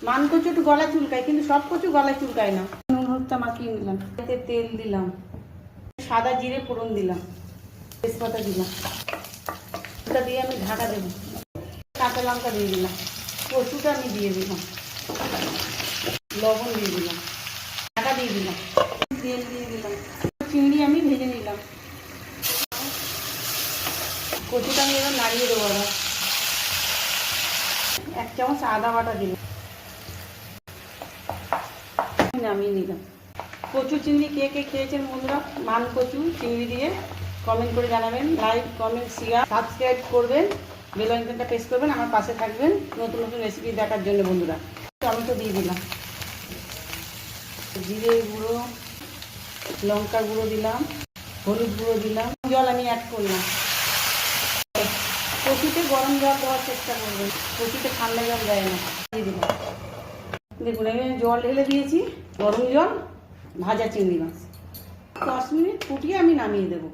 মান কচু একটু গলা চুলকায়, কিন্তু সব কচু গলায় চুলকায় না। নুন হলুদটা মাখিয়ে নিলাম, এতে তেল দিলাম, সাদা জিরে ফোড়ন দিলাম, তেজপাতা দিলাম, ওটা দিয়ে আমি ঢাকা দেবো। কাঁচা লঙ্কা দিয়ে দিলাম, কচুটা আমি দিয়ে দিলাম, লবণ দিয়ে দিলাম, ঢাকা দিয়ে দিলাম, তেল দিয়ে দিলাম, চিংড়ি আমি ভেজে নিলাম। কচুটা আমি এবার নাড়িয়ে দেবো। আবার 1 চামচ আদা বাটা দিলাম, নামিয়ে নিলাম। কচু চিংড়ি কে কে খেয়েছেন বন্ধুরা? মান কচু চিংড়ি দিয়ে কমেন্ট করে জানাবেন। লাইক, কমেন্ট, শেয়ার, সাবস্ক্রাইব করবেন, বেল আইকনটা প্রেস করবেন, আমার পাশে থাকবেন নতুন নতুন রেসিপি দেখার জন্য বন্ধুরা। টমেটো দিয়ে দিলাম, জিরে গুঁড়ো, লঙ্কা গুঁড়ো দিলাম, হলুদ গুঁড়ো দিলাম, জল আমি অ্যাড করলাম। কচুতে গরম জল দেওয়ার চেষ্টা করবেন, কচুতে ঠান্ডা জল দেয় না। দিয়ে দিলাম, দেখুন আমি জল ঢেলে দিয়েছি, গরম জল, ভাজা চিংড়ি মাছ। 10 মিনিট ফুটিয়ে আমি নামিয়ে দেবো।